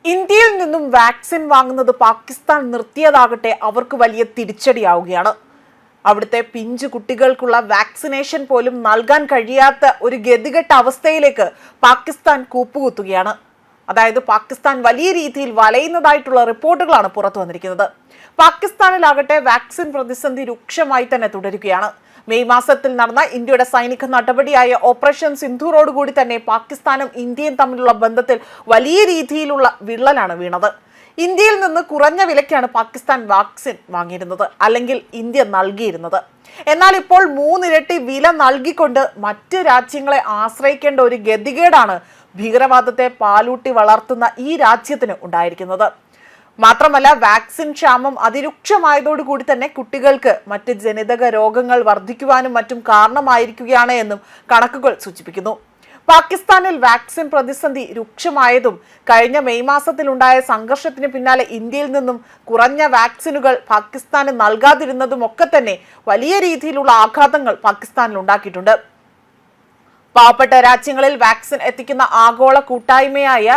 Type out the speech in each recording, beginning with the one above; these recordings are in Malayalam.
ഇന്ത്യയിൽ നിന്നും വാക്സിൻ വാങ്ങുന്നത് പാകിസ്ഥാൻ നിർത്തിയതാകട്ടെ അവർക്ക് വലിയ തിരിച്ചടിയാവുകയാണ്. അവിടുത്തെ പിഞ്ചു കുട്ടികൾക്കുള്ള വാക്സിനേഷൻ പോലും നൽകാൻ കഴിയാത്ത ഒരു ഗതികെട്ട അവസ്ഥയിലേക്ക് പാകിസ്ഥാൻ കൂപ്പുകുത്തുകയാണ്. അതായത് പാകിസ്ഥാൻ വലിയ രീതിയിൽ വലയുന്നതായിട്ടുള്ള റിപ്പോർട്ടുകളാണ് പുറത്തു വന്നിരിക്കുന്നത്. പാകിസ്ഥാനിലാകട്ടെ വാക്സിൻ പ്രതിസന്ധി രൂക്ഷമായി തന്നെ തുടരുകയാണ്. മെയ് മാസത്തിൽ നടന്ന ഇന്ത്യയുടെ സൈനിക നടപടിയായ ഓപ്പറേഷൻ സിന്ധൂറോടുകൂടി തന്നെ പാകിസ്ഥാനും ഇന്ത്യയും തമ്മിലുള്ള ബന്ധത്തിൽ വലിയ രീതിയിലുള്ള വിള്ളലാണ് വീണത്. ഇന്ത്യയിൽ നിന്ന് കുറഞ്ഞ വിലയ്ക്കാണ് പാകിസ്ഥാൻ വാക്സിൻ വാങ്ങിയിരുന്നത്, അല്ലെങ്കിൽ ഇന്ത്യ നൽകിയിരുന്നത്. എന്നാൽ ഇപ്പോൾ 3 ഇരട്ടി വില നൽകിക്കൊണ്ട് മറ്റ് രാജ്യങ്ങളെ ആശ്രയിക്കേണ്ട ഒരു ഗതികേടാണ് ഭീകരവാദത്തെ പാലൂട്ടി വളർത്തുന്ന ഈ രാജ്യത്തിന് ഉണ്ടായിരിക്കുന്നത്. മാത്രമല്ല, വാക്സിൻ ക്ഷാമം അതിരൂക്ഷമായതോടുകൂടി തന്നെ കുട്ടികൾക്ക് മറ്റ് ജനിതക രോഗങ്ങൾ വർദ്ധിക്കുവാനും മറ്റും കാരണമായിരിക്കുകയാണ് എന്നും കണക്കുകൾ സൂചിപ്പിക്കുന്നു. പാകിസ്ഥാനിൽ വാക്സിൻ പ്രതിസന്ധി രൂക്ഷമായതും കഴിഞ്ഞ മെയ് മാസത്തിലുണ്ടായ സംഘർഷത്തിന് പിന്നാലെ ഇന്ത്യയിൽ നിന്നും കുറഞ്ഞ വാക്സിനുകൾ പാകിസ്ഥാന് നൽകാതിരുന്നതും ഒക്കെ തന്നെ വലിയ രീതിയിലുള്ള ആഘാതങ്ങൾ പാകിസ്ഥാനിൽ ഉണ്ടാക്കിയിട്ടുണ്ട്. പാവപ്പെട്ട രാജ്യങ്ങളിൽ വാക്സിൻ എത്തിക്കുന്ന ആഗോള കൂട്ടായ്മയായ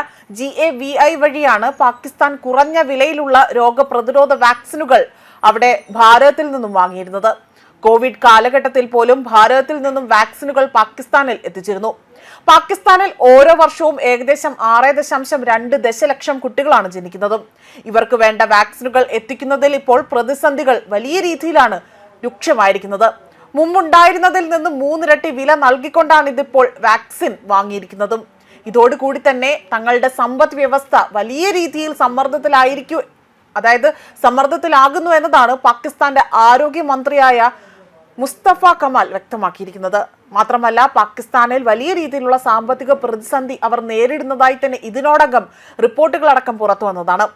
GAVI വഴിയാണ് പാകിസ്ഥാൻ കുറഞ്ഞ വിലയിലുള്ള രോഗപ്രതിരോധ വാക്സിനുകൾ അവിടെ ഭാരതത്തിൽ നിന്നും വാങ്ങിയിരുന്നത്. കോവിഡ് കാലഘട്ടത്തിൽ പോലും ഭാരതത്തിൽ നിന്നും വാക്സിനുകൾ പാകിസ്ഥാനിൽ എത്തിച്ചിരുന്നു. പാകിസ്ഥാനിൽ ഓരോ വർഷവും ഏകദേശം 6.2 ദശലക്ഷം കുട്ടികളാണ് ജനിക്കുന്നതും. ഇവർക്ക് വേണ്ട വാക്സിനുകൾ എത്തിക്കുന്നതിൽ ഇപ്പോൾ പ്രതിസന്ധികൾ വലിയ രീതിയിലാണ് രൂക്ഷമായിരിക്കുന്നത്. മുമ്പുണ്ടായിരുന്നതിൽ നിന്ന് 3 ഇരട്ടി വില നൽകിക്കൊണ്ടാണ് ഇതിപ്പോൾ വാക്സിൻ വാങ്ങിയിരിക്കുന്നതും. ഇതോടുകൂടി തന്നെ തങ്ങളുടെ സമ്പദ് വ്യവസ്ഥ വലിയ രീതിയിൽ സമ്മർദ്ദത്തിലാകുന്നു എന്നതാണ് പാകിസ്ഥാന്റെ ആരോഗ്യമന്ത്രിയായ മുസ്തഫ കമാൽ വ്യക്തമാക്കിയിരിക്കുന്നത്. മാത്രമല്ല, പാകിസ്ഥാനിൽ വലിയ രീതിയിലുള്ള സാമ്പത്തിക പ്രതിസന്ധി അവർ നേരിടുന്നതായി തന്നെ ഇതിനോടകം റിപ്പോർട്ടുകളടക്കം പുറത്തു വന്നതാണ്.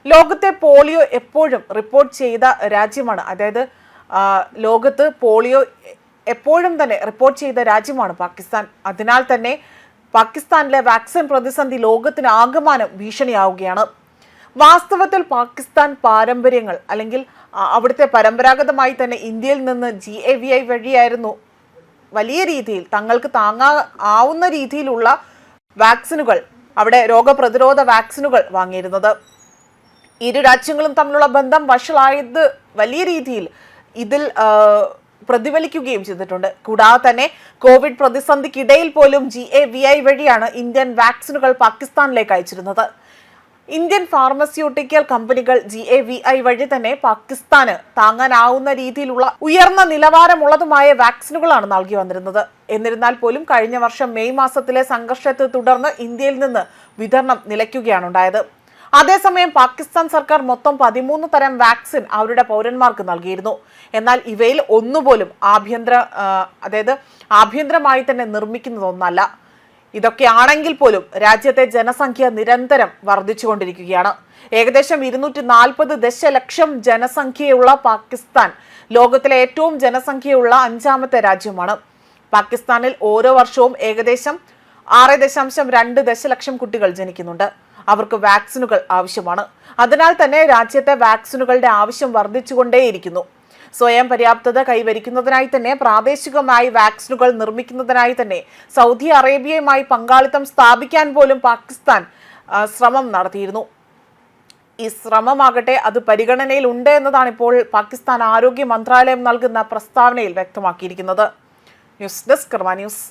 ലോകത്തെ പോളിയോ എപ്പോഴും റിപ്പോർട്ട് ചെയ്ത രാജ്യമാണ്, അതായത് ലോകത്ത് പോളിയോ എപ്പോഴും തന്നെ റിപ്പോർട്ട് ചെയ്ത രാജ്യമാണ് പാകിസ്ഥാൻ. അതിനാൽ തന്നെ പാകിസ്ഥാനിലെ വാക്സിൻ പ്രതിസന്ധി ലോകത്തിന് ആകമാനം ഭീഷണിയാവുകയാണ്. വാസ്തവത്തിൽ പാകിസ്ഥാൻ പാരമ്പര്യങ്ങൾ, അല്ലെങ്കിൽ അവിടുത്തെ പരമ്പരാഗതമായി തന്നെ ഇന്ത്യയിൽ നിന്ന് GAVI വഴിയായിരുന്നു വലിയ രീതിയിൽ തങ്ങൾക്ക് താങ്ങാവുന്ന രീതിയിലുള്ള വാക്സിനുകൾ, അവിടെ രോഗപ്രതിരോധ വാക്സിനുകൾ വാങ്ങിയിരുന്നത്. ഇരു രാജ്യങ്ങളും തമ്മിലുള്ള ബന്ധം വഷളായത് വലിയ രീതിയിൽ ഇതിൽ പ്രതിഫലിക്കുകയും ചെയ്തിട്ടുണ്ട്. കൂടാതെ തന്നെ കോവിഡ് പ്രതിസന്ധിക്കിടയിൽ പോലും GAVI വഴിയാണ് ഇന്ത്യൻ വാക്സിനുകൾ പാകിസ്ഥാനിലേക്ക് അയച്ചിരുന്നത്. ഇന്ത്യൻ ഫാർമസ്യൂട്ടിക്കൽ കമ്പനികൾ GAVI വഴി തന്നെ പാകിസ്ഥാന് താങ്ങാനാവുന്ന രീതിയിലുള്ള ഉയർന്ന നിലവാരമുള്ളതുമായ വാക്സിനുകളാണ് നൽകി വന്നിരുന്നത്. എന്നിരുന്നാൽ പോലും കഴിഞ്ഞ വർഷം മെയ് മാസത്തിലെ സംഘർഷത്തെ തുടർന്ന് ഇന്ത്യയിൽ നിന്ന് വിതരണം നിലയ്ക്കുകയാണ് ഉണ്ടായത്. അതേസമയം പാകിസ്ഥാൻ സർക്കാർ മൊത്തം 13 തരം വാക്സിൻ അവരുടെ പൗരന്മാർക്ക് നൽകിയിരുന്നു. എന്നാൽ ഇവയിൽ ഒന്നുപോലും ആഭ്യന്തരമായി തന്നെ നിർമ്മിക്കുന്നതൊന്നല്ല. ഇതൊക്കെയാണെങ്കിൽ പോലും രാജ്യത്തെ ജനസംഖ്യ നിരന്തരം വർദ്ധിച്ചുകൊണ്ടിരിക്കുകയാണ്. ഏകദേശം 240 ദശലക്ഷം ജനസംഖ്യയുള്ള പാകിസ്ഥാൻ ലോകത്തിലെ ഏറ്റവും ജനസംഖ്യയുള്ള 5ാമത്തെ രാജ്യമാണ്. പാകിസ്ഥാനിൽ ഓരോ വർഷവും ഏകദേശം 6.2 ദശലക്ഷം കുട്ടികൾ ജനിക്കുന്നുണ്ട്. അവർക്ക് വാക്സിനുകൾ ആവശ്യമാണ്. അതിനാൽ തന്നെ രാജ്യത്തെ വാക്സിനുകളുടെ ആവശ്യം വർദ്ധിച്ചുകൊണ്ടേയിരിക്കുന്നു. സ്വയം പര്യാപ്തത കൈവരിക്കുന്നതിനായി തന്നെ പ്രാദേശികമായി വാക്സിനുകൾ നിർമ്മിക്കുന്നതിനായി തന്നെ സൗദി അറേബ്യയുമായി പങ്കാളിത്തം സ്ഥാപിക്കാൻ പോലും പാകിസ്ഥാൻ ശ്രമം നടത്തിയിരുന്നു. ഈ ശ്രമമാകട്ടെ അത് പരിഗണനയിൽ ഉണ്ട് എന്നതാണ് ഇപ്പോൾ പാകിസ്ഥാൻ ആരോഗ്യ മന്ത്രാലയം നൽകുന്ന പ്രസ്താവനയിൽ വ്യക്തമാക്കിയിരിക്കുന്നത്. ന്യൂസ് ഡെസ്ക് കർമ്മ ന്യൂസ്.